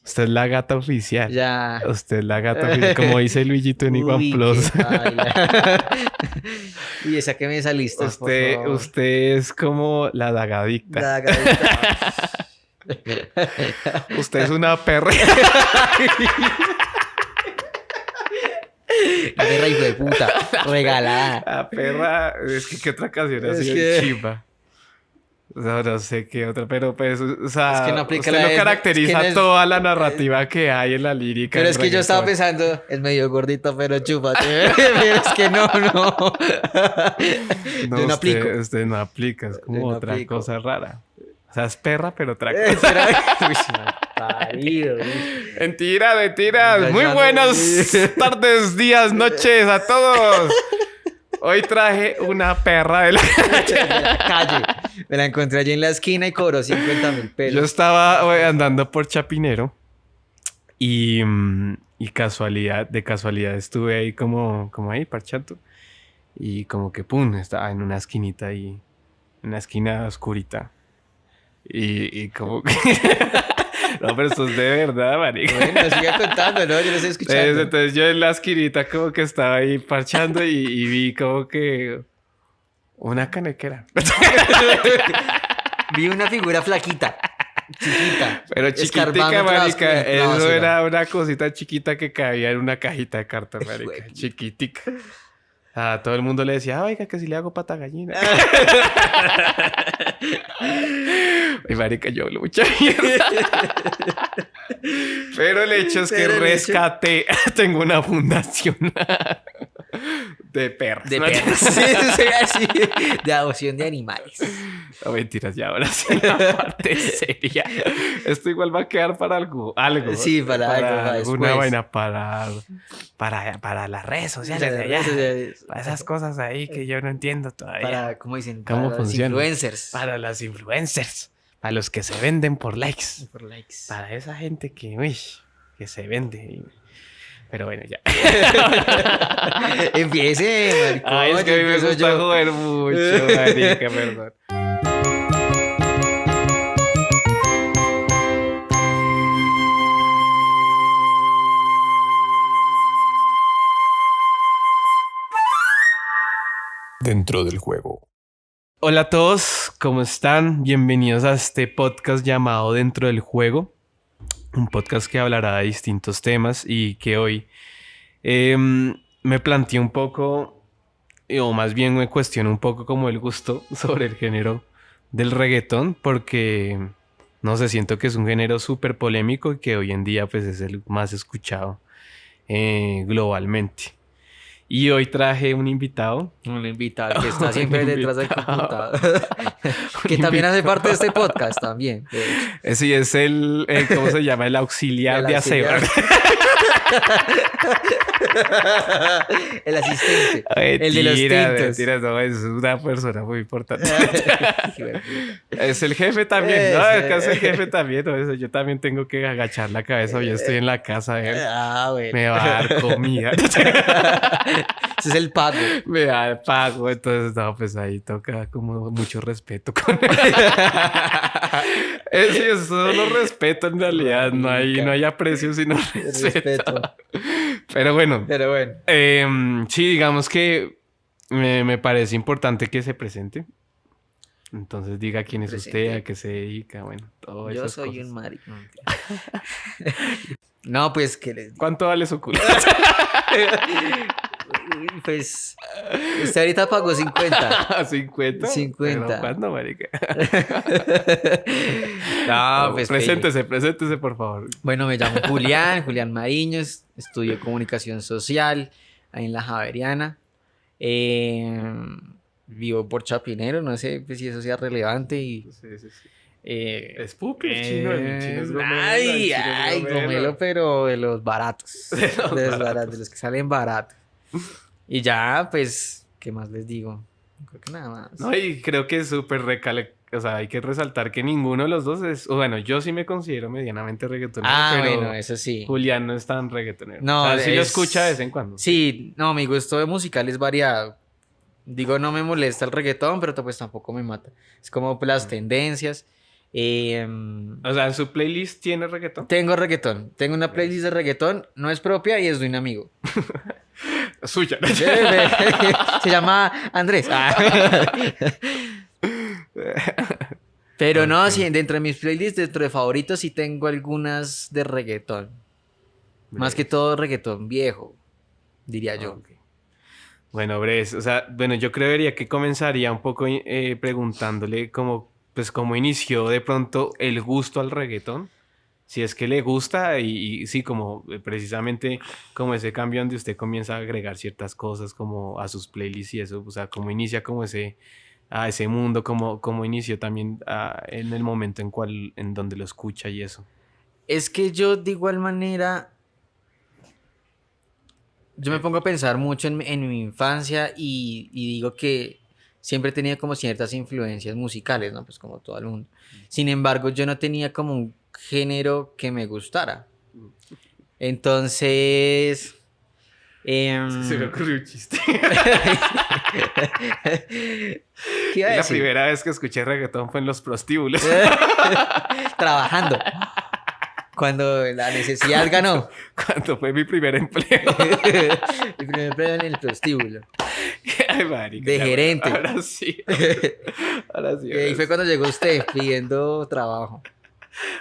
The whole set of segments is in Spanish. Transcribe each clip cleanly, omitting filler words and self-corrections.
Usted es la gata oficial. Ya. Usted es la gata oficial, como dice Luisito en Iguan Plus. Y esa que me saliste. Usted es como la dagadicta. La dagadicta. Usted es una perra. La perra hijo de puta. Regalada. La perra. Es que qué otra canción así de chimba. No sé qué otra, pero pues, o sea, es que no aplica usted lo caracteriza toda la narrativa que hay en la lírica. Pero es que yo estaba pensando, es medio gordito, pero chúpate. Pero es que no. No, yo no aplico. Usted no aplica, es como no otra aplico. cosa rara. O sea, es perra, pero otra cosa. Parido, Mentiras. Muy buenas tardes, días, noches a todos. Hoy traje una perra de la calle. Me la encontré allí en la esquina y cobró 50,000 pesos. Yo estaba andando por Chapinero y de casualidad estuve ahí como ahí parchando. Y como que pum, estaba en una esquinita ahí, en una esquina oscurita. Y como que... No, pero esto es de verdad, marica. Bueno, siga contando, ¿no? Yo lo estoy escuchando. Entonces yo en la esquinita como que estaba ahí parchando y vi como que una canequera. Vi una figura flaquita, chiquita. Pero chiquitica, marica. Eso era una cosita chiquita que cabía en una cajita de cartón, marica. Chiquitica. A todo el mundo le decía, oiga, que si le hago pata gallina. Y marica, yo hablo mucha mierda. Pero el hecho es que rescaté. Tengo una fundación de perros. De perros. Sí. De adopción de animales. No, mentiras, ya ahora sí la parte seria. Esto igual va a quedar para algo. Sí, para alguna vaina, para las redes sociales de allá. Para esas cosas ahí que yo no entiendo todavía. Para, ¿cómo dicen? ¿Cómo para funciona? Los influencers. Para las influencers. Para los que se venden por likes. Por likes. Para esa gente que se vende. Pero bueno, ya. Empiece, maricón. Ay, es que a mí me gusta joder mucho, marica, perdón. Dentro del juego. Hola a todos, ¿cómo están? Bienvenidos a este podcast llamado Dentro del Juego. Un podcast que hablará de distintos temas y que hoy me planteé un poco, o más bien me cuestiono un poco como el gusto sobre el género del reggaetón, porque no sé, siento que es un género súper polémico y que hoy en día pues es el más escuchado globalmente. Y hoy traje un invitado. Un invitado que está siempre detrás del computador. Que también hace parte de este podcast también. Sí, es el ¿cómo se llama? El auxiliar de aseo. El asistente. El de los tintos. No, es una persona muy importante. Es el jefe también. No, es que es el jefe también. No, yo también tengo que agachar la cabeza. Yo estoy en la casa de él. Bueno. Me va a dar comida. Ese es el pago. Me da el pago. Entonces, no, pues ahí toca como mucho respeto con él. Sí, eso solo respeto en realidad. No hay aprecio sino respeto. Pero bueno. Sí, digamos que me parece importante que se presente. Entonces diga quién es usted, a qué se dedica, bueno, todo eso. Yo soy un maricón. No, pues que ¿Cuánto vale su culo? Pues usted ahorita pagó 50. 50. 50. ¿Pero cuándo, marica? No, pues preséntese, por favor. Bueno, me llamo Julián Mariños, estudio comunicación social ahí en la Javeriana. Vivo por Chapinero, no sé pues, si eso sea relevante y... Sí. Es pupi, el chino es gomelo. Ay, gomelo, pero de los baratos. De los que salen baratos. Y ya, pues, ¿qué más les digo? Creo que nada más. No, y creo que es súper o sea, hay que resaltar que ninguno de los dos es... Bueno, yo sí me considero medianamente reggaetonero, pero bueno, eso sí. Julián no es tan reggaetonero. No, o sea, sí lo escucha de vez en cuando. Sí, no, mi gusto musical es variado. Digo, no me molesta el reggaetón, pero pues tampoco me mata. Es como las tendencias. O sea, ¿en su playlist tiene reggaetón? Tengo reggaetón. Tengo una playlist de reggaetón. No es propia y es de un amigo. Suya. Se llama Andrés. Pero no, sí, dentro de mis playlists, dentro de favoritos, sí tengo algunas de reggaetón. Más que todo reggaetón viejo, diría yo. Okay. Bueno, Bres, o sea, bueno, yo creería que comenzaría un poco preguntándole cómo inició de pronto el gusto al reggaetón. Si es que le gusta y sí, como precisamente como ese cambio donde usted comienza a agregar ciertas cosas como a sus playlists y eso, o sea, cómo inicia como ese mundo, cómo inició también en el momento en donde lo escucha y eso. Es que yo de igual manera, yo me pongo a pensar mucho en mi infancia y digo que siempre tenía como ciertas influencias musicales, ¿no? Pues como todo el mundo. Sin embargo, yo no tenía como un género que me gustara. Entonces... Se me ocurrió un chiste. ¿Qué iba a decir? La primera vez que escuché reggaetón fue en los prostíbulos. Trabajando. Cuando la necesidad ganó. Cuando fue mi primer empleo. Mi primer empleo en el prostíbulo. Ay, marica, de gerente. Ahora sí. Ahora sí. Y ahí fue cuando llegó usted pidiendo trabajo.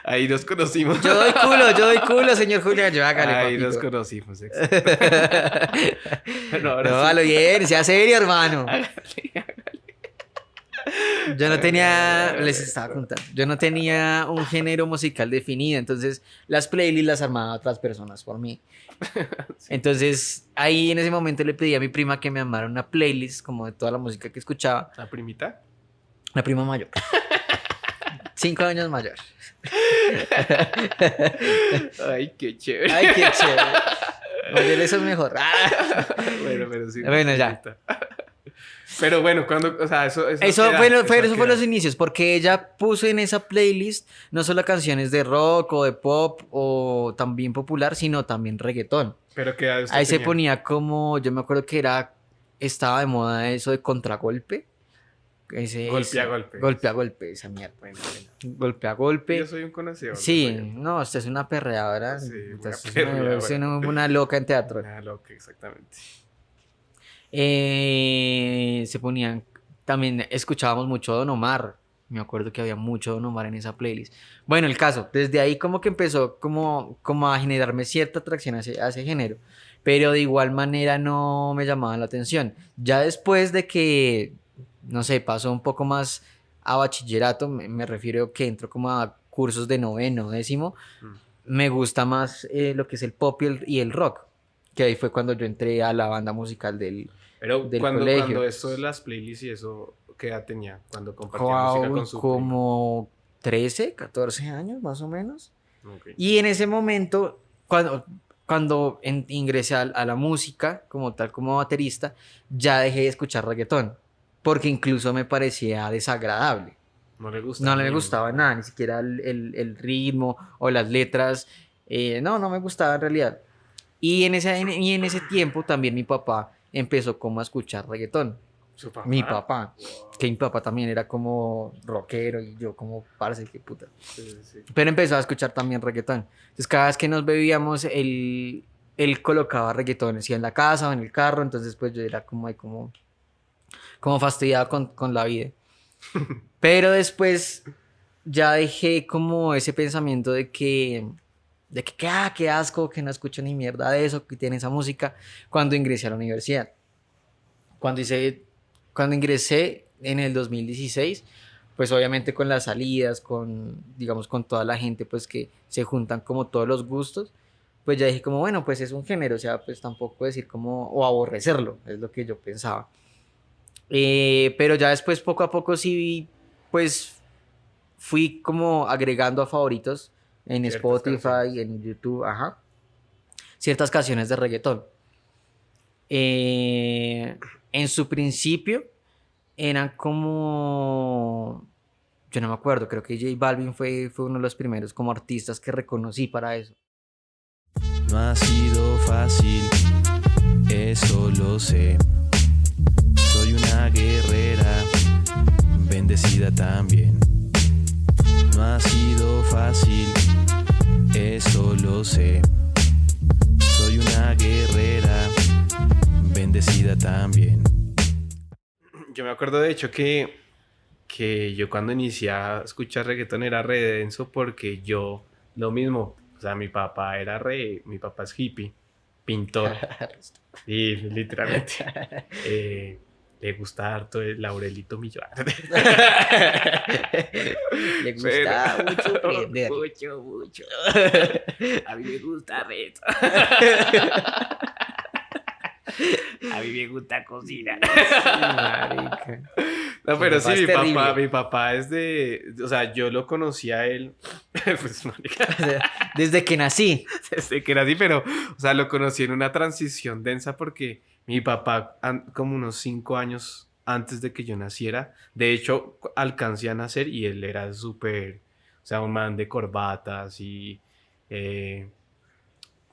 Ahí nos conocimos. Yo doy culo, señor Julián. Yo hágale, ahí papito. nos conocimos, exacto. No, hágalo bien, sea serio, hermano. Yo no tenía, les estaba contando, yo no tenía un género musical definido, entonces las playlists las armaba otras personas por mí. Entonces ahí en ese momento le pedí a mi prima que me armara una playlist como de toda la música que escuchaba. ¿La primita? La prima mayor. 5 años mayor. Ay, qué chévere. Ay, qué chévere. Mayor, eso es mejor. Bueno, pero sí. Bueno, ya. Pero bueno, cuando, o sea, eso fue los inicios, porque ella puso en esa playlist no solo canciones de rock o de pop o también popular, sino también reggaetón. Pero que ahí se ponía como, yo me acuerdo que estaba de moda eso de contragolpe. Golpe a golpe, esa mierda. Bueno. Golpe a golpe. Yo soy un conocedor. Sí, no, usted es una perreadora. Sí, es una loca en teatro. Una loca, exactamente. Se ponían, también escuchábamos mucho Don Omar. Me acuerdo que había mucho Don Omar en esa playlist. Bueno, el caso, desde ahí como que empezó como a generarme cierta atracción a ese género. Pero de igual manera no me llamaban la atención. Ya después de que, no sé, pasó un poco más a bachillerato, me refiero que entro como a cursos de 9º, 10º, me gusta más lo que es el pop y el rock. Que ahí fue cuando yo entré a la banda musical del colegio. Cuando esto de las playlists y eso, ¿qué edad tenía? Cuando compartía música con su como 13, 14 años más o menos. Okay. Y en ese momento, cuando ingresé a la música, como tal, como baterista, ya dejé de escuchar reggaetón. Porque incluso me parecía desagradable. No le gustaba. No me gustaba nada, ni siquiera el ritmo o las letras. No me gustaba en realidad. Y en ese tiempo también mi papá empezó como a escuchar reggaetón. ¿Su papá? Mi papá. Wow. Que mi papá también era como rockero y yo como, parce, qué puta. Sí. Pero empezó a escuchar también reggaetón. Entonces cada vez que nos bebíamos, él colocaba reggaetón, en la casa o en el carro. Entonces pues yo era como fastidiado con la vida. Pero después ya dejé como ese pensamiento de que qué asco, que no escucho ni mierda de eso, que tiene esa música, cuando ingresé a la universidad. Cuando ingresé en el 2016, pues obviamente con las salidas, con toda la gente pues que se juntan como todos los gustos, pues ya dije como, bueno, pues es un género, o sea, pues tampoco decir como, o aborrecerlo, es lo que yo pensaba. Pero ya después poco a poco sí, pues fui como agregando a favoritos en ciertas Spotify, canciones. En YouTube, ciertas canciones de reggaetón. En su principio eran como, yo no me acuerdo, creo que J Balvin fue uno de los primeros como artistas que reconocí para eso. No ha sido fácil, eso lo sé. Soy una guerrera, bendecida también. No ha sido fácil, eso lo sé. Soy una guerrera, bendecida también. Yo me acuerdo de hecho que yo cuando inicié a escuchar reggaetón era re denso porque yo, lo mismo, o sea, mi papá es hippie, pintor, y literalmente le gusta harto el laurelito millonario. Le gusta mucho prender. Mucho. A mí me gusta reto. A mí me gusta cocinar. Marica. No, pero sí, papá es terrible. mi papá es o sea, yo lo conocí a él, pues, marica, O sea, desde que nací. desde que era así, pero, o sea, lo conocí en una transición densa porque mi papá, como unos 5 años antes de que yo naciera, de hecho, alcancé a nacer y él era súper, o sea, un man de corbatas y eh,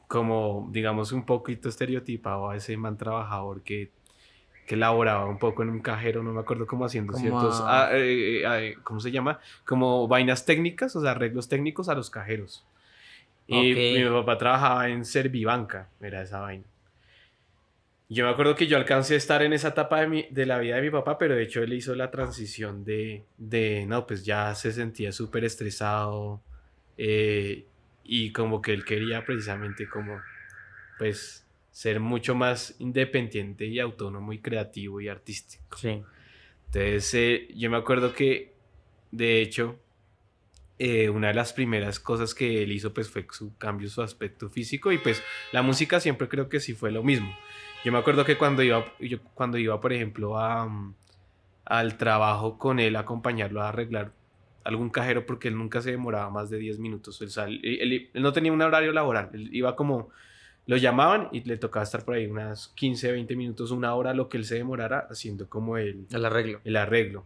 como, digamos, un poquito estereotipado a ese man trabajador que laboraba un poco en un cajero, no me acuerdo cómo haciendo Como ciertos, ¿cómo se llama? Como vainas técnicas, o sea, arreglos técnicos a los cajeros. Ok. Y mi papá trabajaba en Servibanca, era esa vaina. Yo me acuerdo que yo alcancé a estar en esa etapa de la vida de mi papá, pero de hecho él hizo la transición no, pues ya se sentía súper estresado y como que él quería precisamente como, pues, ser mucho más independiente y autónomo y creativo y artístico. Sí. Entonces, yo me acuerdo que, de hecho, una de las primeras cosas que él hizo pues fue su aspecto físico y pues la música siempre creo que sí fue lo mismo. Yo me acuerdo que cuando iba por ejemplo al trabajo con él, a acompañarlo a arreglar algún cajero porque él nunca se demoraba más de 10 minutos. Él no tenía un horario laboral, él iba como, lo llamaban y le tocaba estar por ahí unas 15, 20 minutos, una hora, lo que él se demorara haciendo como El arreglo. el arreglo.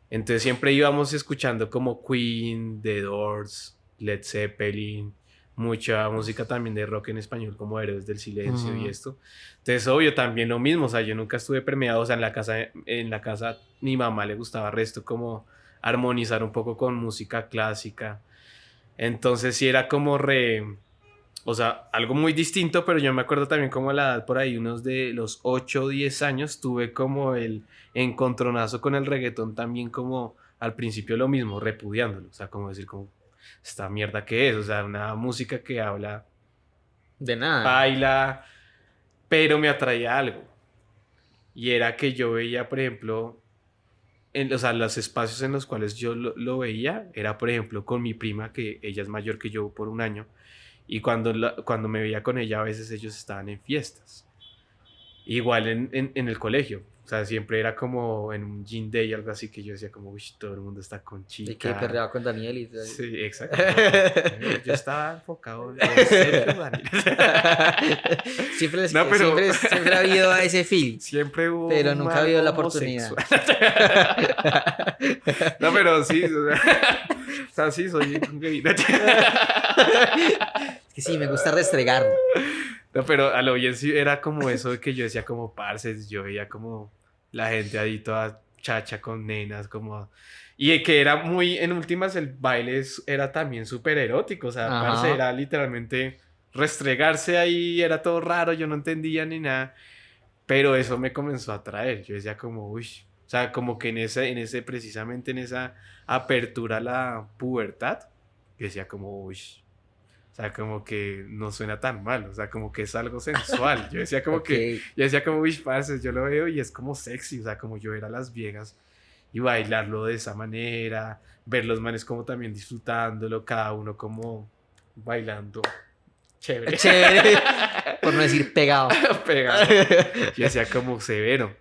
Entonces siempre íbamos escuchando como Queen, The Doors, Led Zeppelin, mucha música también de rock en español como Héroes del Silencio y esto. Entonces obvio también lo mismo, o sea, yo nunca estuve permeado, o sea, en la casa mi mamá le gustaba resto como armonizar un poco con música clásica. Entonces sí era como o sea, algo muy distinto, pero yo me acuerdo también como a la edad por ahí, unos de los 8 o 10 años, tuve como el encontronazo con el reggaetón también como al principio lo mismo, repudiándolo, o sea, como decir como, esta mierda que es, o sea, una música que habla, De nada. baila, pero me atraía algo, y era que yo veía, por ejemplo, o sea, los espacios en los cuales yo lo veía, era por ejemplo con mi prima, que ella es mayor que yo por un año, y cuando me veía con ella, a veces ellos estaban en fiestas. Igual en el colegio. O sea, siempre era como en un gym day, algo así que yo decía como, uy, todo el mundo está con Y que chica. perreaba con Daniel y todo. Sí, exacto. Yo estaba enfocado en Sergio Daniel. Siempre, No, pero- siempre ha habido ese feel. Siempre hubo Pero un nunca man ha habido la oportunidad. homosexual. No, pero sí, o sea, sí, soy un gay. Es que sí, me gusta restregarlo. No, pero a lo bien sí era como eso de que yo decía como parce, yo veía como la gente ahí toda chacha con nenas, como... Y que era muy, en últimas el baile era también súper erótico, o sea, Ajá. parce, era literalmente restregarse ahí, era todo raro, yo no entendía ni nada, pero eso me comenzó a atraer, yo decía como, uy, o sea, como que precisamente en esa apertura a la pubertad, yo decía como, uy, o sea, como que no suena tan mal, o sea, como que es algo sensual. Yo decía como Ok. yo decía como, uy, parce, yo lo veo y es como sexy, o sea, como yo ver a las viejas y bailarlo de esa manera, ver los manes como también disfrutándolo, cada uno como bailando. Chévere. Chévere. Por no decir pegado. Pegado. Yo decía como severo.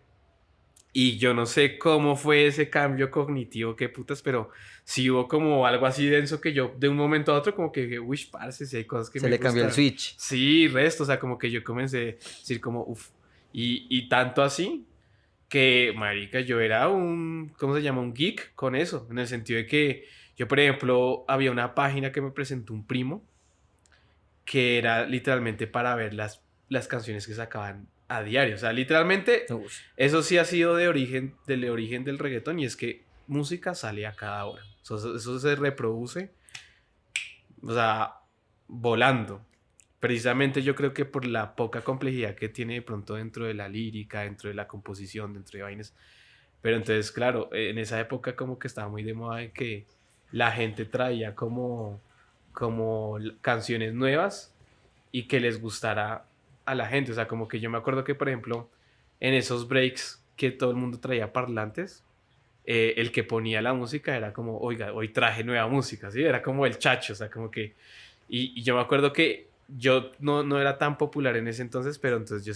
Y yo no sé cómo fue ese cambio cognitivo, qué putas, pero sí hubo como algo así denso que yo de un momento a otro como que dije, uy, parce, si hay cosas que Se me le cambió el gustan. switch. Sí, resto, o sea, como que yo comencé a decir como, uff, y tanto así que, marica, yo era ¿cómo se llama? Un geek con eso, en el sentido de que yo, por ejemplo, había una página que me presentó un primo que era literalmente para ver las canciones que sacaban a diario, o sea, literalmente Uf. eso sí ha sido del origen del reggaetón y es que música sale a cada hora. O Eso se reproduce, o sea, volando. Precisamente yo creo que por la poca complejidad que tiene de pronto dentro de la lírica, dentro de la composición, dentro de vainas. Pero entonces, claro, en esa época como que estaba muy de moda de que la gente traía como canciones nuevas y que les gustara a la gente. O sea, como que yo me acuerdo que, por ejemplo, en esos breaks que todo el mundo traía parlantes, el que ponía la música era como, oiga, hoy traje nueva música, ¿sí? Era como el chacho, o sea, como que... Y yo me acuerdo que yo no era tan popular en ese entonces, pero entonces yo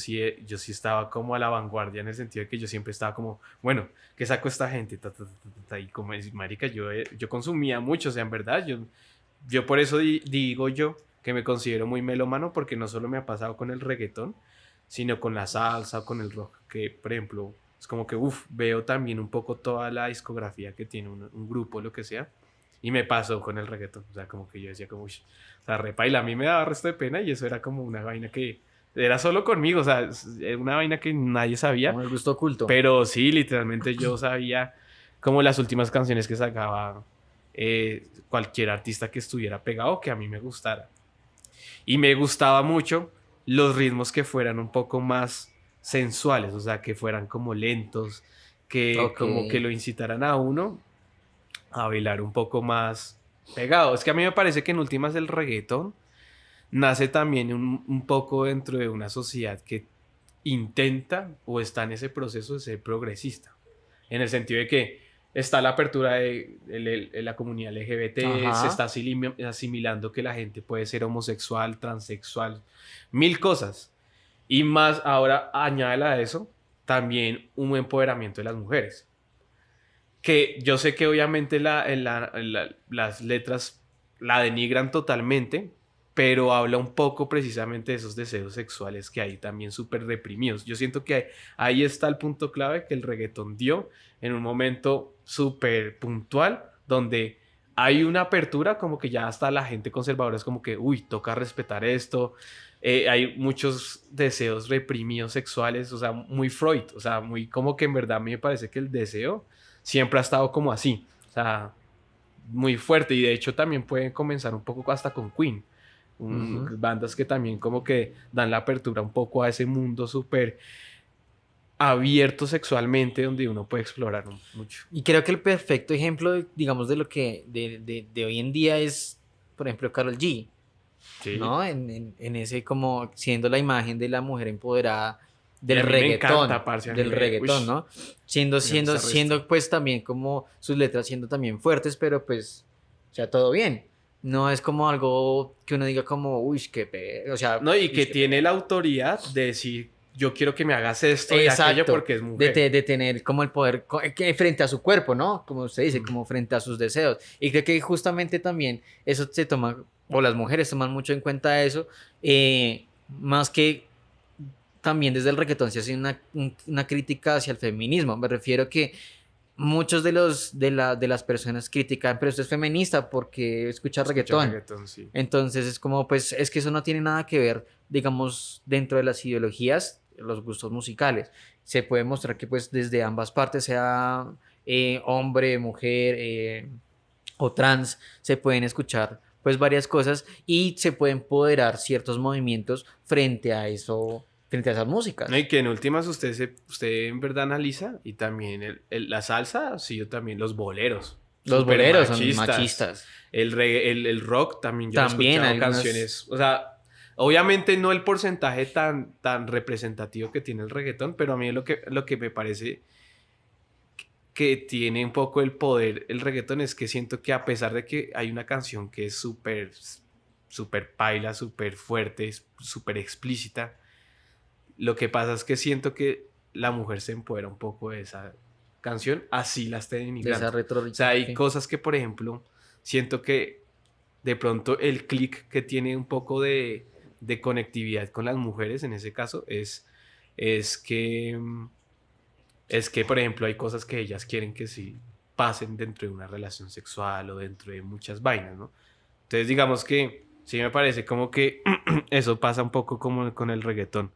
sí estaba como a la vanguardia en el sentido de que yo siempre estaba como, bueno, ¿qué saco esta gente? Ta, ta, ta, ta, ta. Y como es, marica, yo consumía mucho, o sea, en verdad, yo por eso digo yo que me considero muy melómano, porque no solo me ha pasado con el reggaetón, sino con la salsa o con el rock, que por ejemplo, es como que, veo también un poco toda la discografía que tiene un grupo, lo que sea, y me pasó con el reggaetón, o sea, como que yo decía como, uy, o sea, repaila, a mí me daba resto de pena y eso era como una vaina que era solo conmigo, o sea, era una vaina que nadie sabía, Como el gusto oculto. pero sí, literalmente yo sabía como las últimas canciones que sacaba cualquier artista que estuviera pegado, que a mí me gustara. Y me gustaba mucho los ritmos que fueran un poco más sensuales, o sea, que fueran como lentos, que Ok. como que lo incitaran a uno a bailar un poco más pegado. Es que a mí me parece que en últimas el reggaetón nace también un poco dentro de una sociedad que intenta o está en ese proceso de ser progresista. En el sentido de que está la apertura de la comunidad LGBT, Ajá. se está asimilando que la gente puede ser homosexual, transexual, mil cosas. Y más ahora añádela a eso también un empoderamiento de las mujeres. Que yo sé que obviamente las letras la denigran totalmente, pero habla un poco precisamente de esos deseos sexuales que hay también súper reprimidos. Yo siento que ahí está el punto clave que el reggaetón dio en un momento súper puntual, donde hay una apertura, como que ya hasta la gente conservadora es como que, uy, toca respetar esto. Hay muchos deseos reprimidos sexuales, o sea, muy Freud, o sea, muy como que en verdad a mí me parece que el deseo siempre ha estado como así, o sea, muy fuerte, y de hecho también pueden comenzar un poco hasta con Queen, bandas que también como que dan la apertura un poco a ese mundo súper abierto sexualmente donde uno puede explorar mucho. Y creo que el perfecto ejemplo, digamos, de lo que de hoy en día es, por ejemplo, Karol G, Sí. ¿no? En ese como siendo la imagen de la mujer empoderada del Y a mí me reggaetón, encanta, parce, a mí del me- reggaetón, ush, ¿no? me gusta resto. Siendo pues también como sus letras siendo también fuertes, pero pues, o sea, todo bien. No es como algo que uno diga como, uy, o sea, No, y que uy, qué tiene la autoridad de decir, yo quiero que me hagas esto y aquello Exacto, porque es mujer. de tener como el poder que frente a su cuerpo, ¿no? Como usted dice, como frente a sus deseos. Y creo que justamente también eso se toma, o las mujeres toman mucho en cuenta eso, más que también desde el reggaetón se hace una crítica hacia el feminismo. Me refiero que muchos de las personas critican, pero usted es feminista porque escucha reggaetón. Reggaetón, sí. Entonces es como, pues, es que eso no tiene nada que ver, digamos, dentro de las ideologías, los gustos musicales. Se puede mostrar que, pues, desde ambas partes, sea hombre, mujer o trans, se pueden escuchar, pues, varias cosas y se pueden empoderar ciertos movimientos frente a eso, frente a esas músicas. No, y que en últimas usted en verdad analiza, y también la salsa, sí, yo también, los boleros. Los súper boleros son machistas. El rock también, yo También he escuchado algunas- canciones, o sea, obviamente no el porcentaje tan representativo que tiene el reggaetón, pero a mí lo que me parece que tiene un poco el poder el reggaetón es que siento que a pesar de que hay una canción que es súper paila, súper fuerte, súper explícita, lo que pasa es que siento que la mujer se empodera un poco de esa canción, así la esté De denigrando. esa retro. O sea, hay sí. cosas que, por ejemplo, siento que de pronto el click que tiene un poco de conectividad con las mujeres en ese caso es que, por ejemplo, hay cosas que ellas quieren que sí pasen dentro de una relación sexual o dentro de muchas vainas, ¿no? Entonces, digamos que sí me parece como que eso pasa un poco como con el reggaetón.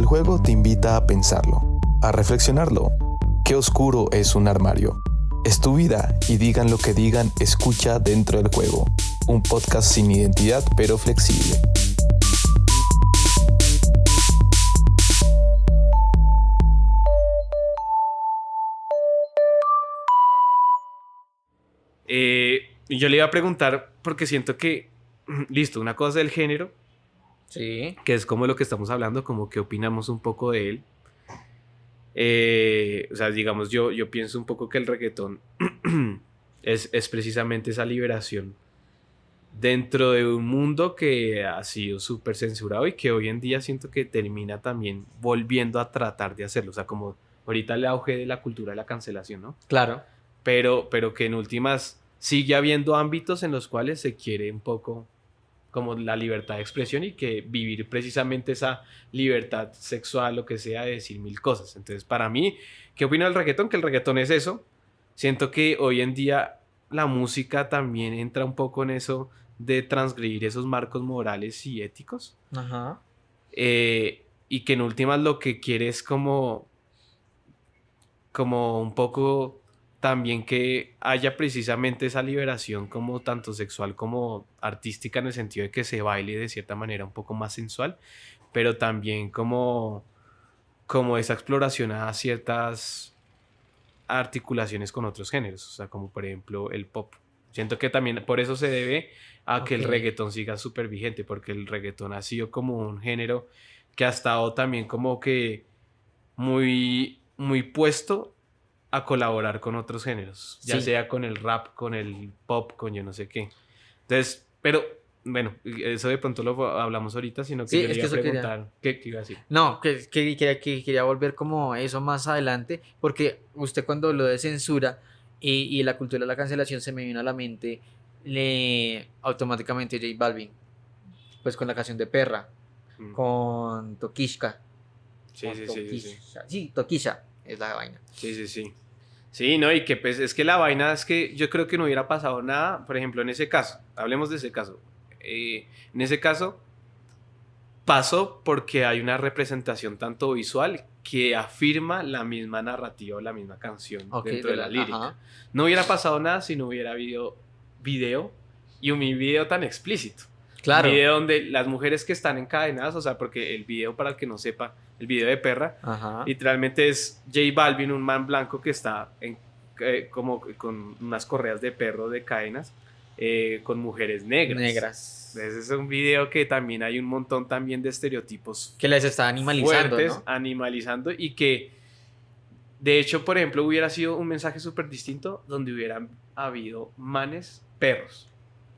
juego te invita a pensarlo, a reflexionarlo. Qué oscuro es un armario. Es tu vida y digan lo que digan, escucha Dentro del Juego. Un podcast sin identidad pero flexible. Y yo le iba a preguntar, porque siento que, listo, una cosa es el género, Sí. que es como lo que estamos hablando, como que opinamos un poco de él. O sea, digamos, yo pienso un poco que el reggaetón es precisamente esa liberación dentro de un mundo que ha sido súper censurado y que hoy en día siento que termina también volviendo a tratar de hacerlo. O sea, como ahorita el auge de la cultura de la cancelación, ¿no? Claro. Pero que en últimas sigue habiendo ámbitos en los cuales se quiere un poco como la libertad de expresión y que vivir precisamente esa libertad sexual o que sea de decir mil cosas. Entonces, para mí, ¿qué opino del reggaetón? Que el reggaetón es eso. Siento que hoy en día la música también entra un poco en eso de transgredir esos marcos morales y éticos. Ajá. Y que en últimas lo que quiere es como un poco también que haya precisamente esa liberación como tanto sexual como artística, en el sentido de que se baile de cierta manera un poco más sensual, pero también como esa exploración a ciertas articulaciones con otros géneros, o sea, como por ejemplo el pop. Siento que también por eso se debe a que el Ok. reggaetón siga súper vigente, porque el reggaetón ha sido como un género que ha estado también como que muy, muy puesto a colaborar con otros géneros, ya Sí. sea con el rap, con el pop, con yo no sé qué. Entonces, pero bueno, eso de pronto lo hablamos ahorita, sino que Sí, yo le es iba que a eso quería. preguntar, ¿qué iba a decir? No, que quería volver como a eso más adelante, porque usted cuando habló de censura y la cultura de la cancelación se me vino a la mente automáticamente J Balvin, pues con la canción de Perra, Mm. con Tokishka, Sí, sí, sí, sí, sí. Sí, Tokisha es la vaina. Sí, sí, sí. Sí, no, y que pues es que la vaina es que yo creo que no hubiera pasado nada, por ejemplo, en ese caso, hablemos de ese caso. En ese caso pasó porque hay una representación tanto visual que afirma la misma narrativa o la misma canción Ok, dentro de la lírica. ajá. No hubiera pasado nada si no hubiera habido video y un video tan explícito. Claro. Un video donde las mujeres que están encadenadas, o sea, porque el video, para el que no sepa, el video de Perra, Ajá. literalmente es J Balvin, un man blanco que está como con unas correas de perro de cadenas con mujeres negras. Negras. Ese es un video que también hay un montón también de estereotipos Que les está animalizando, fuertes, ¿no? animalizando, y que de hecho, por ejemplo, hubiera sido un mensaje súper distinto donde hubieran habido manes perros.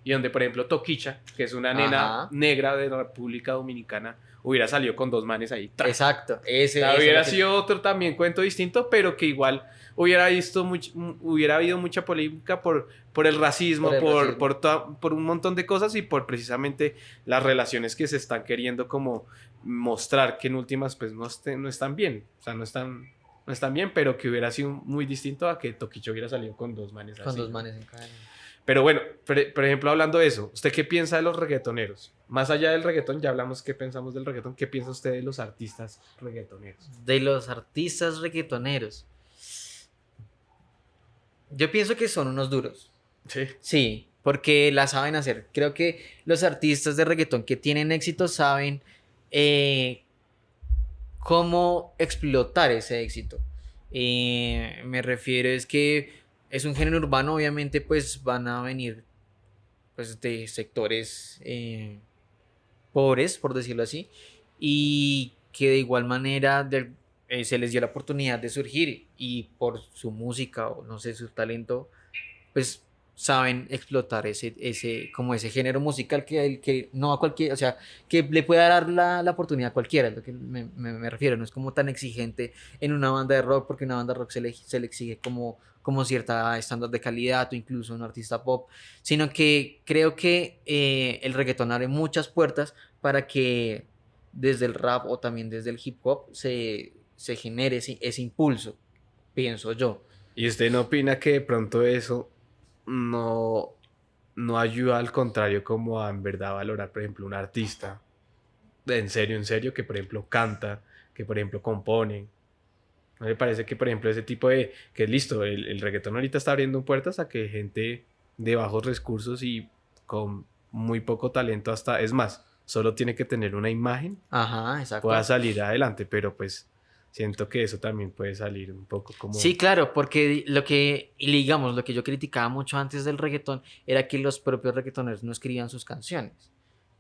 Y donde, por ejemplo, Toquicha, que es una nena Ajá. negra de la República Dominicana, hubiera salido con dos manes ahí. ¡Tra! Exacto. O sea, Ese hubiera es lo que- sido otro también cuento distinto, pero que igual hubiera habido mucha polémica por el racismo, Por el racismo. por un montón de cosas y por precisamente las relaciones que se están queriendo como mostrar que en últimas pues no están bien. O sea, no están bien, pero que hubiera sido muy distinto a que Toquicho hubiera salido con dos manes Con así, dos ¿no? manes en cadena. Pero bueno, por ejemplo, hablando de eso, ¿usted qué piensa de los reggaetoneros? Más allá del reggaetón, ya hablamos qué pensamos del reggaetón, ¿qué piensa usted de los artistas reggaetoneros? De los artistas reggaetoneros. Yo pienso que son unos duros. Sí. Sí, porque la saben hacer. Creo que los artistas de reggaetón que tienen éxito saben cómo explotar ese éxito. Me refiero es que es un género urbano, obviamente pues van a venir pues de sectores pobres, por decirlo así, y que de igual manera se les dio la oportunidad de surgir y por su música o no sé, su talento, pues saben explotar como ese género musical que no a cualquier, o sea, que le pueda dar la oportunidad a cualquiera, es lo que me refiero, no es como tan exigente en una banda de rock, porque una banda de rock se le exige como cierta estándar de calidad o incluso un artista pop, sino que creo que el reggaetón abre muchas puertas para que desde el rap o también desde el hip hop se genere ese impulso, pienso yo. ¿Y usted no opina que de pronto eso no ayuda, al contrario, como a en verdad valorar, por ejemplo, un artista en serio, que por ejemplo canta, que por ejemplo componen. ¿No le parece que, por ejemplo, ese tipo de... que es listo, el reggaetón ahorita está abriendo puertas a que gente de bajos recursos y con muy poco talento hasta... Es más, solo tiene que tener una imagen, Ajá, exacto. pueda salir adelante, pero pues siento que eso también puede salir un poco como... Sí, claro, porque digamos, lo que yo criticaba mucho antes del reggaetón era que los propios reggaetoneros no escribían sus canciones,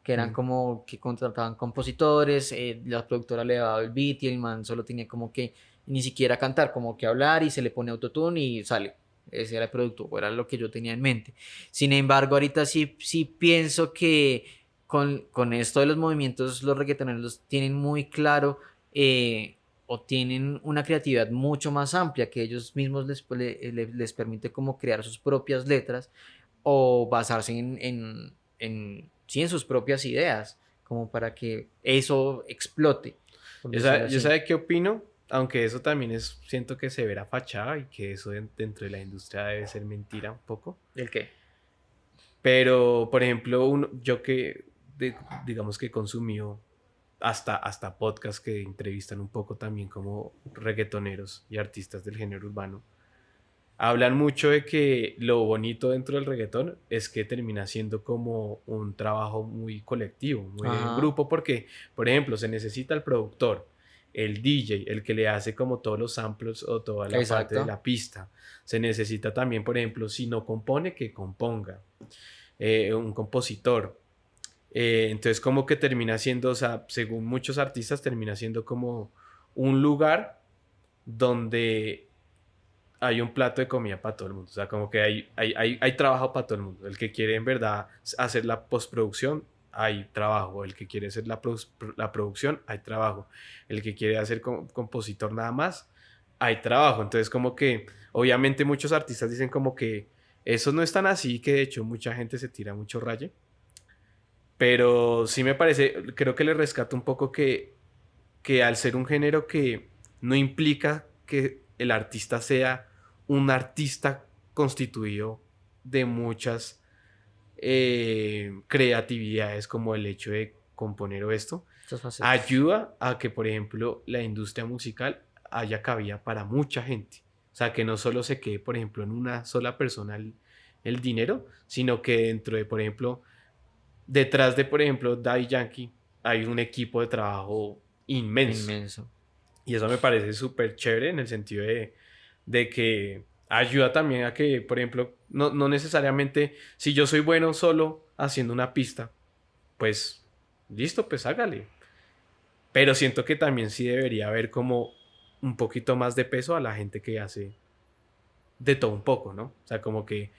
que eran Mm. como que contrataban compositores, la productora le daba el beat y el man solo tenía como que ni siquiera cantar, como que hablar y se le pone autotune y sale. Ese era el producto, o era lo que yo tenía en mente. Sin embargo, ahorita sí pienso que con esto de los movimientos, los reggaetoneros tienen muy claro o tienen una creatividad mucho más amplia que ellos mismos les permite como crear sus propias letras o basarse sí, en sus propias ideas, como para que eso explote. Por decirlo Yo así. sabe qué opino, aunque eso también es, siento que se verá fachada y que eso dentro de la industria debe ser mentira un poco. ¿El qué? Pero, por ejemplo, yo que, digamos que consumió hasta podcasts que entrevistan un poco también como reggaetoneros y artistas del género urbano, hablan mucho de que lo bonito dentro del reggaetón es que termina siendo como un trabajo muy colectivo, muy en Ajá, grupo, porque, por ejemplo, se necesita el productor, el DJ, el que le hace como todos los samples o toda la parte de exacto. la pista. Se necesita también, por ejemplo, si no compone, que componga, un compositor. Entonces como que termina siendo, o sea, según muchos artistas, termina siendo como un lugar donde hay un plato de comida para todo el mundo. O sea, como que hay trabajo para todo el mundo. El que quiere en verdad hacer la postproducción, hay trabajo. El que quiere hacer la producción, hay trabajo. El que quiere hacer compositor nada más, hay trabajo. Entonces como que, obviamente muchos artistas dicen como que eso no es tan así, que de hecho mucha gente se tira mucho raye. Pero sí me parece, creo que le rescato un poco que al ser un género que no implica que el artista sea un artista constituido de muchas creatividades, como el hecho de componer o esto, Estas facetas. ayuda a que, por ejemplo, la industria musical haya cabida para mucha gente. O sea, que no solo se quede, por ejemplo, en una sola persona el dinero, sino que dentro de, por ejemplo, detrás de, por ejemplo, Daddy Yankee, hay un equipo de trabajo inmenso. Inmenso. Y eso me parece súper chévere en el sentido de que ayuda también a que, por ejemplo, no necesariamente si yo soy bueno solo haciendo una pista, pues listo, pues hágale. Pero siento que también sí debería haber como un poquito más de peso a la gente que hace de todo un poco, ¿no? O sea, como que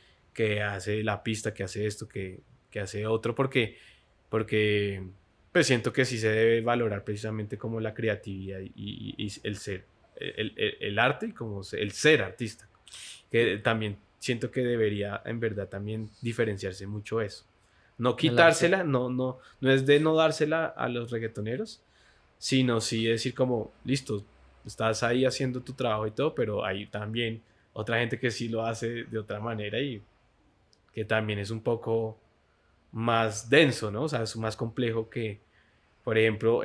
hace la pista, que hace esto, que hace otro, porque pues siento que sí se debe valorar precisamente como la creatividad y el ser, el arte y como el ser artista, que también siento que debería en verdad también diferenciarse mucho eso. No El arte. quitársela, no es de no dársela a los reggaetoneros, sino sí decir como, listo, estás ahí haciendo tu trabajo y todo, pero hay también otra gente que sí lo hace de otra manera y que también es un poco más denso, ¿no? O sea, es más complejo que, por ejemplo,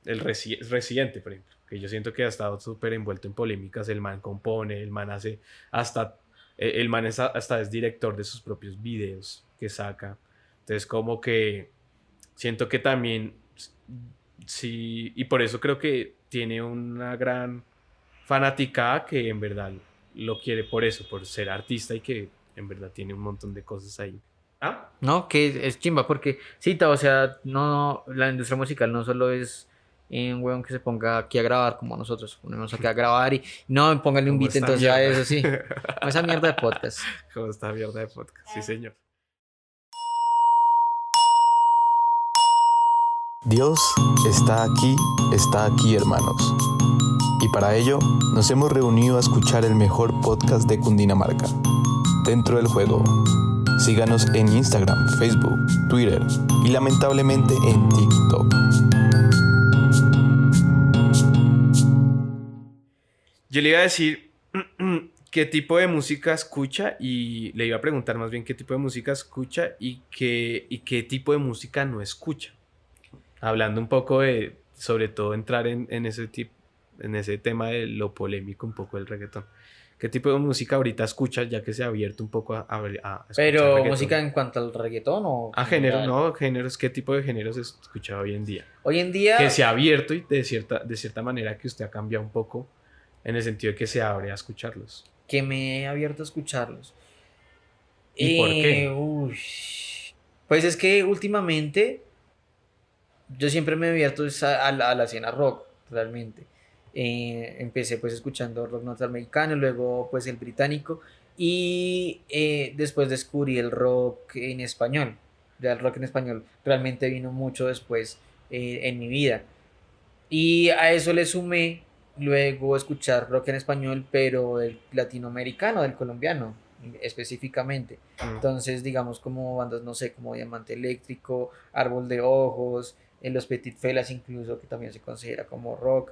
Residente, por ejemplo, que yo siento que ha estado súper envuelto en polémicas, el man compone, el man hace hasta, el man hasta es director de sus propios videos que saca. Entonces, como que siento que también, sí, y por eso creo que tiene una gran fanaticada que en verdad lo quiere por eso, por ser artista y que en verdad tiene un montón de cosas ahí. ¿Ah? No, que es chimba, porque sí, o sea, la industria musical no solo es un weón que se ponga aquí a grabar como nosotros, ponemos aquí a grabar y no, póngale un Como beat esta entonces a mierda. eso, sí, como esa mierda de podcast. Como esta mierda de podcast. Sí, señor. Dios está aquí hermanos. Y para ello nos hemos reunido a escuchar el mejor podcast de Cundinamarca, Dentro del Juego. Síganos en Instagram, Facebook, Twitter y lamentablemente en TikTok. Yo le iba a decir qué tipo de música escucha y le iba a preguntar más bien qué tipo de música escucha y qué tipo de música no escucha. Hablando un poco de sobre todo entrar en ese tema de lo polémico un poco del reggaetón. ¿Qué tipo de música ahorita escuchas ya que se ha abierto un poco a escuchar Pero reggaetón? música en cuanto al reggaetón o A género, general. no, géneros, ¿qué tipo de géneros se escucha hoy en día? Hoy en día, Que se ha abierto y de cierta manera que usted ha cambiado un poco en el sentido de que se abre a escucharlos. que me he abierto a escucharlos. ¿Y por qué? Uy. Pues es que últimamente yo siempre me he abierto a la escena rock, realmente. Empecé pues escuchando rock norteamericano, luego pues el británico y después descubrí el rock en español. Ya el rock en español realmente vino mucho después en mi vida. Y a eso le sumé luego escuchar rock en español, pero del latinoamericano, del colombiano específicamente. Mm. Entonces, digamos como bandas, no sé, como Diamante Eléctrico, Árbol de Ojos, Los Petit Felas incluso, que también se considera como rock.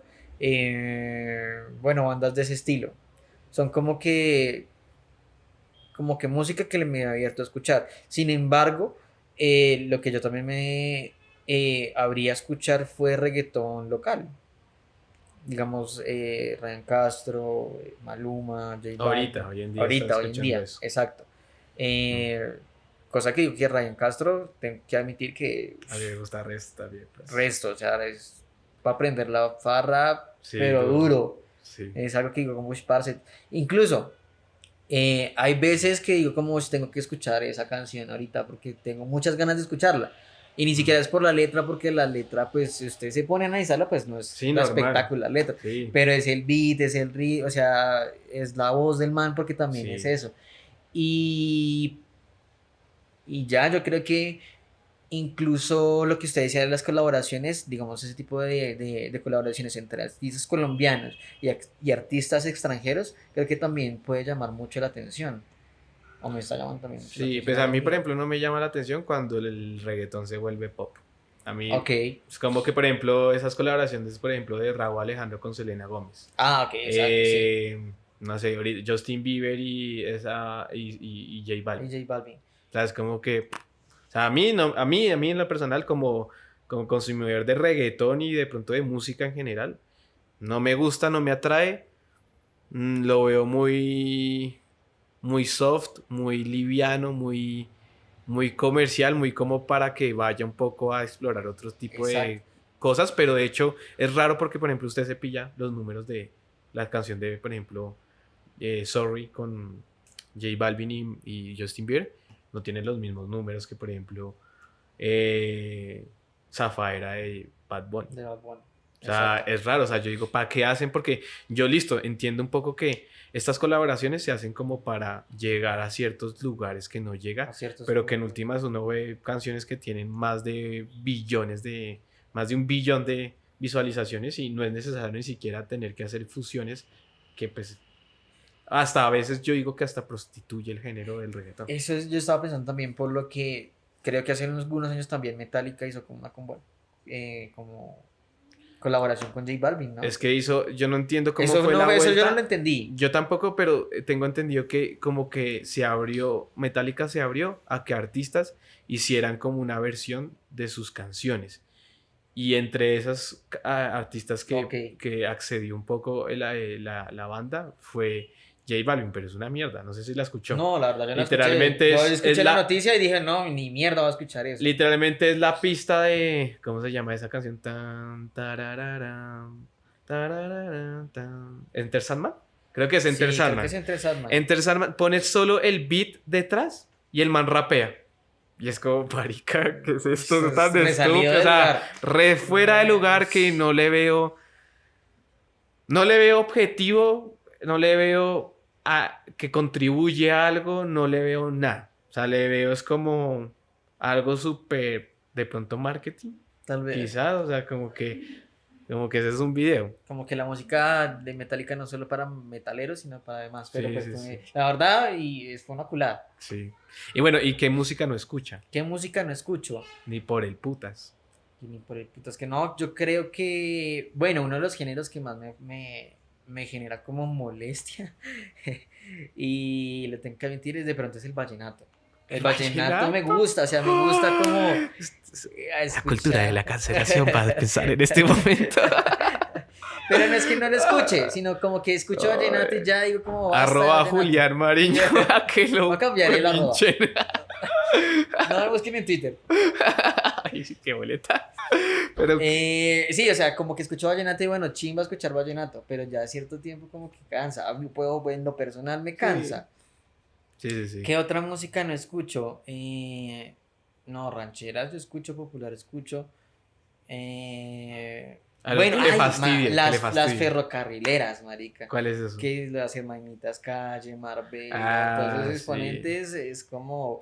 Bueno, bandas de ese estilo. Son como que música que me he abierto a escuchar. Sin embargo, lo que yo también me abrí a escuchar fue reggaetón local. Digamos, Ryan Castro, Maluma, J Balvin. Ahorita, hoy en día estás Ahorita, hoy en escuchando día, eso. exacto. Cosa que digo que Ryan Castro, tengo que admitir que A mí me gusta resto también. Pues. resto, o sea, es para aprender la farra, Sí, pero duro. Sí. Es algo que digo como, uy, parce. Incluso, hay veces que digo como, "Ush, tengo que escuchar esa canción ahorita porque tengo muchas ganas de escucharla. Y ni siquiera es por la letra, porque la letra, pues, si usted se pone a analizarla, pues no es Sí, la normal. espectacular letra. Sí. Pero es el beat, es el ritmo, o sea, es la voz del man, porque también Sí. es eso. Y, y ya, yo creo que incluso lo que usted decía de las colaboraciones, digamos, ese tipo de colaboraciones entre artistas colombianos y artistas extranjeros, creo que también puede llamar mucho la atención. O me está llamando también mucho la Sí, atención. pues a hoy en mí, por día. ejemplo, no me llama la atención cuando el reggaetón se vuelve pop. A mí Ok. es como que, por ejemplo, esas colaboraciones, por ejemplo, de Rauw Alejandro con Selena Gómez. Ah, ok, exacto, sí. No sé, Justin Bieber y J Y Balvin. J Balvin. O sea, es como que, o sea, a mí en lo personal, como consumidor de reggaetón y de pronto de música en general, no me gusta, no me atrae. Lo veo muy soft, muy liviano, muy comercial, muy como para que vaya un poco a explorar otro tipo de Exacto. cosas, pero de hecho es raro porque, por ejemplo, usted se pilla los números de la canción de, por ejemplo, Sorry con J Balvin y Justin Bieber, no tienen los mismos números que, por ejemplo, Zafaera de Bad Bunny. De Bad Bunny. O sea, Exacto. es raro, o sea, yo digo, ¿para qué hacen? Porque yo, listo, entiendo un poco que estas colaboraciones se hacen como para llegar a ciertos lugares que no llega, A ciertos pero que en puntos. últimas uno ve canciones que tienen más de un billón de visualizaciones y no es necesario ni siquiera tener que hacer fusiones que pues hasta a veces yo digo que hasta prostituye el género del reggaetón. Eso es, yo estaba pensando también por lo que creo que hace algunos años también Metallica hizo como una como colaboración con J Balvin, ¿no? Es que yo no entiendo cómo Eso fue no, la eso yo vuelta. no lo entendí. Yo tampoco, pero tengo entendido que como que se abrió, Metallica se abrió a que artistas hicieran como una versión de sus canciones. Y entre esas artistas Ok. que accedió un poco la banda fue J Balvin, pero es una mierda, no sé si la escuchó. No, la verdad yo no Literalmente escuché. Yo es escuché la noticia y dije, no, ni mierda va a escuchar eso. Literalmente es la pista de. ¿Cómo se llama esa canción? Tan, tarararam, tarararam, tan. ¿Enter Sandman? Creo que es Enter Sí, creo que Sandman. es entre Sandman. Enter Sandman pone solo el beat detrás y el man rapea. Y es como, marica, ¿qué es esto? Eso es Tan re salido estúpido. del O sea, lugar. re fuera de lugar que no le veo. No le veo objetivo, no le veo que contribuye a algo, no le veo nada. O sea, le veo es como algo súper, de pronto marketing, Tal vez. quizás, o sea, como que ese es un video. Como que la música de Metallica no solo para metaleros, sino para demás. Pero Sí, pues sí, sí. la verdad, fue una culada. Sí. Y bueno, ¿y qué música no escucha? ¿Qué música no escucho? Ni por el putas. Y ni por el putas que no, yo creo que, bueno, uno de los géneros que más me genera como molestia y lo tengo que admitir es de pronto es el vallenato. El vallenato me gusta, o sea, me gusta como... La cultura de la cancelación para pensar en este momento. Pero no es que no lo escuche, sino como que escucho vallenato y ya digo como... basta, Arroba vallenato. Julián Mariño. Que lo Voy a cambiar el arroba. pinchen. No, búsquenme en Twitter. Ay, qué boleta. Pero Sí, o sea, como que escucho vallenato y bueno, chimba escuchar vallenato, pero ya a cierto tiempo como que cansa. A mí en lo personal me cansa. sí. ¿Qué otra música no escucho? No, rancheras yo escucho, popular escucho. Algo que le fastidie, que le las fastidie. ferrocarrileras, marica. ¿Cuál es eso? Que las hermanitas Calle, Marbella, Ah, todos esos sí. exponentes es como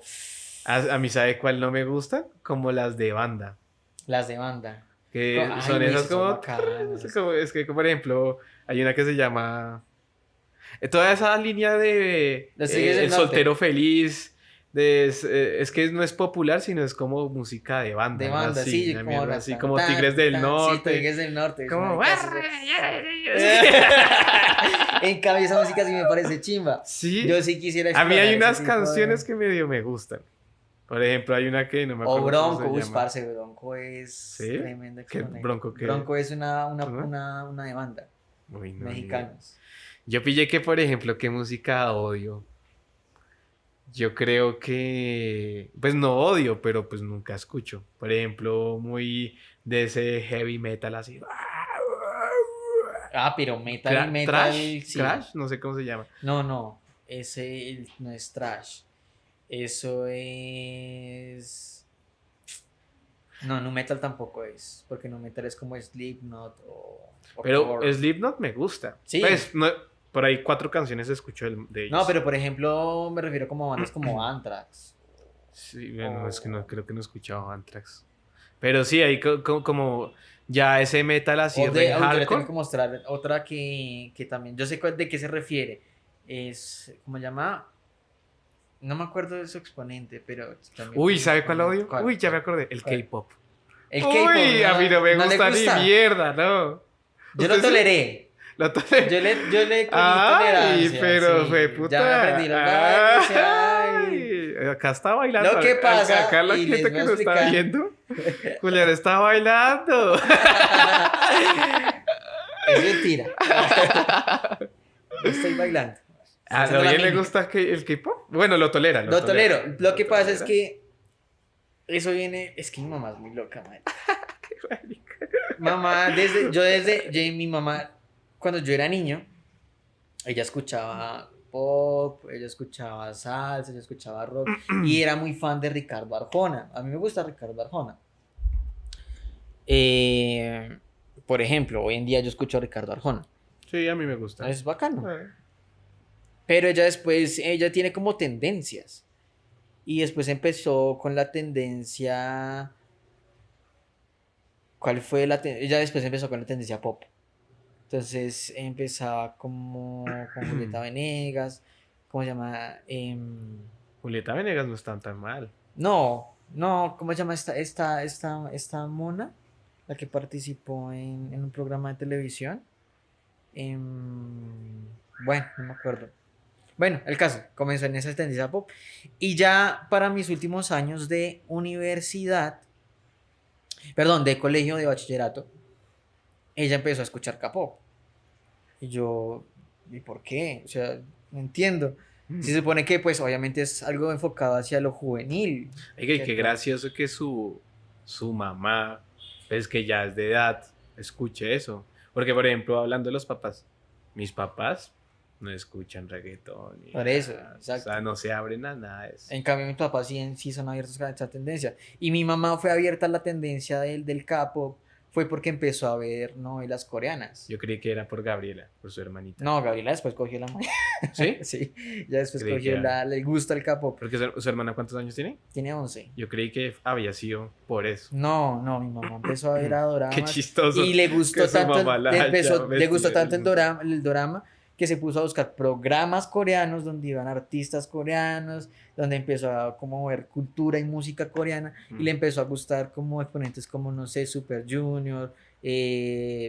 A mí, ¿sabe cuál no me gusta? Como las de banda. las de banda. Que Ay, son esas esas son como... bacanas. Es que, por ejemplo, hay una que se llama... Toda esa línea de Los Tigres del El Norte. soltero feliz, es que no es popular, sino es como música de banda. De algo banda, así, sí, una como mierda las así, tan, como tan, Tigres del tan, Norte. Sí, Tigres del Norte. Como... En cambio, esa música sí me parece chimba. Sí. Yo sí quisiera A mí hay explorar unas ese tipo de- canciones que medio me gustan. Por ejemplo, hay una que no me O acuerdo cómo Bronco, se uy, llama. parce, Bronco es ¿Sí? tremendo ¿Qué exponente. Bronco qué? Bronco es una ¿Una? de banda. Uy, no, ni idea. Mexicanos. Yo pillé que, por ejemplo, qué música odio. Yo creo que, pues no odio, pero pues nunca escucho. Por ejemplo, muy de ese heavy metal así. Ah, pero metal y metal. Trash, Sí. Crash, no sé cómo se llama. No. Ese no es trash. Eso es. No, nu metal tampoco es. Porque nu metal es como Slipknot o Pero Korn. Slipknot me gusta. Sí. Pues, no, por ahí 4 canciones escucho de ellos. No, pero por ejemplo, me refiero como a bandas como Anthrax. Sí, bueno, es que no, creo que no he escuchado Anthrax. Pero sí, hay como ya ese metal así O re de, yo le tengo hardcore. que mostrar otra que también. Yo sé de qué se refiere. Es. ¿Cómo se llama? No me acuerdo de su exponente, pero también. Uy, ¿sabe cuál odio? ¿Cuál? Uy, ya me acordé. El ¿Cuál? K-pop. El Uy, K-pop. a mí no me le gusta ni mierda, ¿no. Yo lo ¿Usted sí? toleré. Lo toleré. Yo le cogí Ay, tolerancia. pero sí. fue puta. Ya me aprendí los bailes. Ay. Ay, acá está bailando. Lo que pasa, Acá la y gente les que voy a lo está explicar. viendo. Julián está bailando. Es mentira. No estoy bailando. ¿A Haciendo la alguien le mímica. gusta el K-pop? Bueno, lo tolera. Lo tolero. Lo que pasa es tolera. que eso viene. Es que mi mamá es muy loca, madre. Mamá, mi mamá, cuando yo era niño, ella escuchaba pop, ella escuchaba salsa, ella escuchaba rock y era muy fan de Ricardo Arjona. A mí me gusta Ricardo Arjona. Por ejemplo, hoy en día yo escucho a Ricardo Arjona. Sí, a mí me gusta. Es bacano. Eh, Pero ella tiene como tendencias. Y después empezó con la tendencia. ¿Cuál fue la tendencia? Ella después empezó con la tendencia pop. Entonces empezaba como con Julieta Venegas. ¿Cómo se llama? Julieta Venegas no está tan mal. No, ¿cómo se llama esta mona? La que participó en un programa de televisión. Bueno, no me acuerdo. Bueno, el caso, comenzó en esa tendencia pop. Y ya para mis últimos años de universidad, perdón, de colegio, de bachillerato, ella empezó a escuchar K-pop. Y yo, ¿y por qué? O sea, no entiendo. Se supone que, pues, obviamente es algo enfocado hacia lo juvenil. Oiga, y qué ¿cierto? gracioso que su mamá, pues que ya es de edad, escuche eso. Porque, por ejemplo, hablando de los papás, mis papás no escuchan reggaetón. Ni Por eso, nada. exacto. O sea, no se abren a nada de eso. En cambio, mis papás sí son abiertos a esa tendencia. Y mi mamá fue abierta a la tendencia del K-pop, fue porque empezó a ver novelas coreanas. Yo creí que era por Gabriela, por su hermanita. No, Gabriela después cogió la ¿Sí? sí, ya después Creí cogió que era. el gusto al K-pop. Porque su hermana, ¿cuántos años tiene? Tiene 11. Yo creí que había sido por eso. No, mi mamá empezó a ver a doramas. Qué chistoso. Y le gustó que su tanto, mamá la haya le gustó metido tanto en el dorama que se puso a buscar programas coreanos donde iban artistas coreanos, donde empezó a como ver cultura y música coreana y le empezó a gustar como exponentes como, no sé, Super Junior,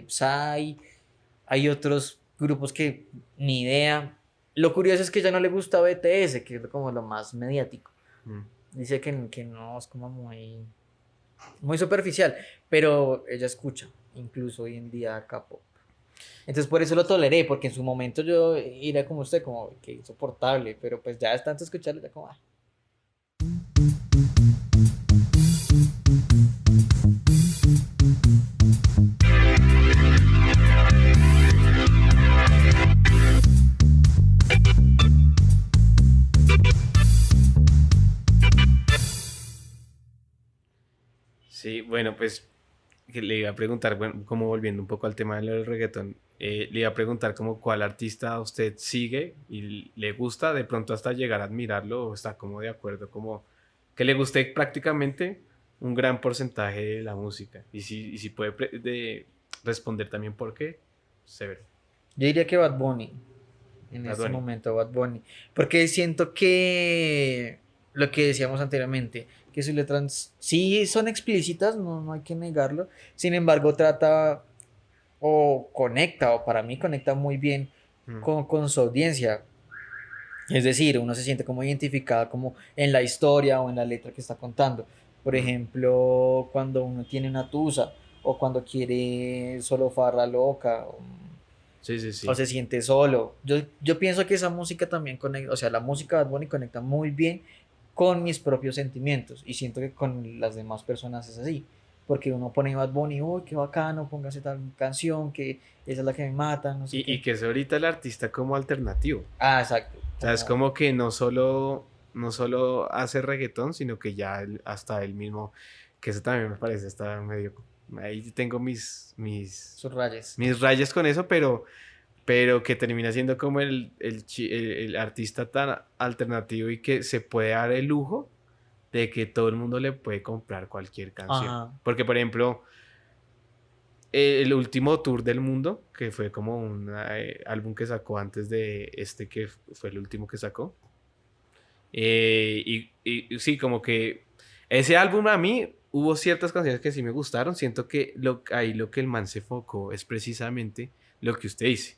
Psy, hay otros grupos que ni idea. Lo curioso es que ya no le gusta BTS, que es como lo más mediático. Mm. Dice que no, es como muy superficial, pero ella escucha, incluso hoy en día K-pop. Entonces por eso lo toleré, porque en su momento yo era como usted, como que insoportable, pero pues ya es tanto escucharlo, ya como... Sí, bueno, pues que le iba a preguntar, bueno, como volviendo un poco al tema del reggaetón, le iba a preguntar como cuál artista usted sigue y le gusta, de pronto hasta llegar a admirarlo o está como de acuerdo, como que le guste prácticamente un gran porcentaje de la música. Y si puede responder también por qué, severo. Yo diría que Bad Bunny, en Bad este Bunny. momento Bad Bunny, porque siento que lo que decíamos anteriormente, que sus letras sí son explícitas, no hay que negarlo, sin embargo trata o conecta, o para mí conecta muy bien Mm, con su audiencia. Es decir, uno se siente como identificado como en la historia o en la letra que está contando. Por mm. ejemplo, cuando uno tiene una tusa o cuando quiere solo farra loca Sí, sí, o sí. se siente solo. Yo pienso que esa música también conecta, o sea, la música de Bad Bunny conecta muy bien con mis propios sentimientos y siento que con las demás personas es así. Porque uno pone Bad Bunny, uy, qué bacano, póngase tal canción, que esa es la que me mata, no sé Y qué. que es ahorita el artista como alternativo. Ah, exacto. O sea, es como que no solo hace reggaetón, sino que ya hasta él mismo, que eso también me parece, está medio... Ahí tengo Sus rayas. mis rayas con eso, pero que termina siendo como el artista tan alternativo y que se puede dar el lujo de que todo el mundo le puede comprar cualquier canción. Ajá. Porque, por ejemplo, el último tour del mundo, que fue como un álbum que sacó antes de este que fue el último que sacó. Y sí, como que ese álbum a mí hubo ciertas canciones que sí me gustaron. Siento que ahí lo que el man se enfocó es precisamente lo que usted dice.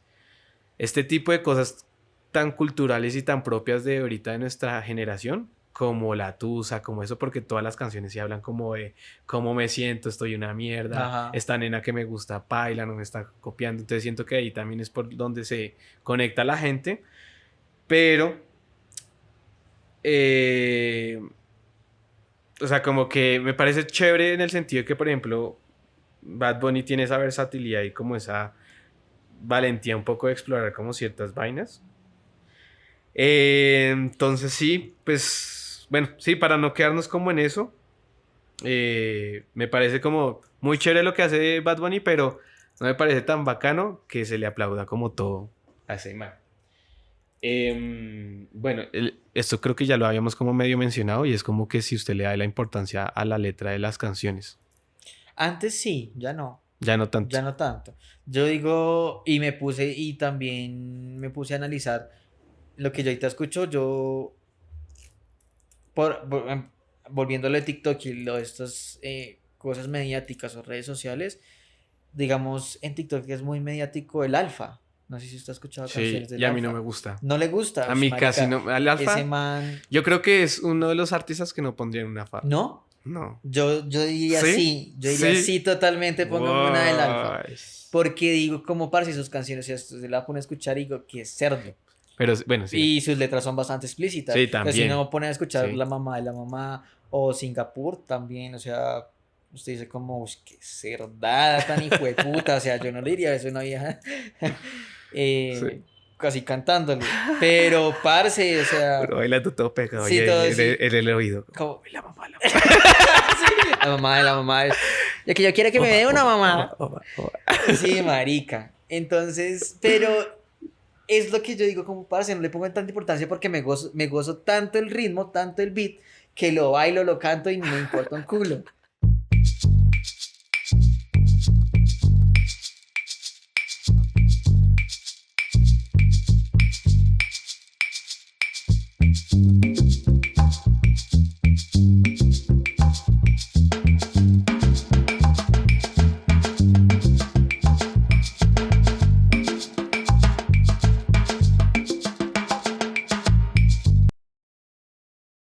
Este tipo de cosas tan culturales y tan propias de ahorita de nuestra generación, como la tusa, como eso, porque todas las canciones sí hablan como de cómo me siento, estoy una mierda, Ajá. esta nena que me gusta paila, no me está copiando. Entonces siento que ahí también es por donde se conecta la gente, pero eh, o sea, como que me parece chévere en el sentido de que, por ejemplo, Bad Bunny tiene esa versatilidad y como esa valentía un poco de explorar como ciertas vainas. Entonces sí, pues bueno, sí, para no quedarnos como en eso, me parece como muy chévere lo que hace Bad Bunny, pero no me parece tan bacano que se le aplauda como todo a ese man. Bueno, esto creo que ya lo habíamos como medio mencionado y es como que si usted le da la importancia a la letra de las canciones, Antes sí, ya no. ya no tanto. Ya no tanto. Yo digo, y también me puse a analizar lo que yo ahorita escucho, volviéndole a TikTok y lo de estas cosas mediáticas o redes sociales, digamos, en TikTok es muy mediático el Alfa. No sé si usted ha escuchado canciones Sí, y del a mí no me Alfa. gusta. No le gusta, A ush, mí casi marica, no. Al ese Alfa, man, yo creo que es uno de los artistas que no pondría en una farra. ¿no? No. Yo diría ¿Sí? sí, yo diría Sí. sí totalmente, póngame una del Alfa. Guay. Porque digo, como parce, sus canciones, o sea, se la pone a escuchar y digo, que cerdo. Pero bueno, sí. Y sus letras son bastante explícitas. Sí, O sea, si también. no pone a escuchar Sí. La Mamá de la Mamá o Singapur también, o sea, usted dice como, uy, qué cerdada tan hijueputa, o sea, yo no le diría eso a una vieja Sí. casi cantándole. Pero, parce, o sea, Pero bailando todo pegado ahí sí, todo sí. en el oído. Como, La mamá, la sí, la mamá de la mamá. Ya que yo quiero que me dé una mamá. mamá. Sí, marica. Entonces, pero es lo que yo digo como parce, no le pongo tanta importancia porque me gozo tanto el ritmo, tanto el beat, que lo bailo, lo canto y no me importa un culo.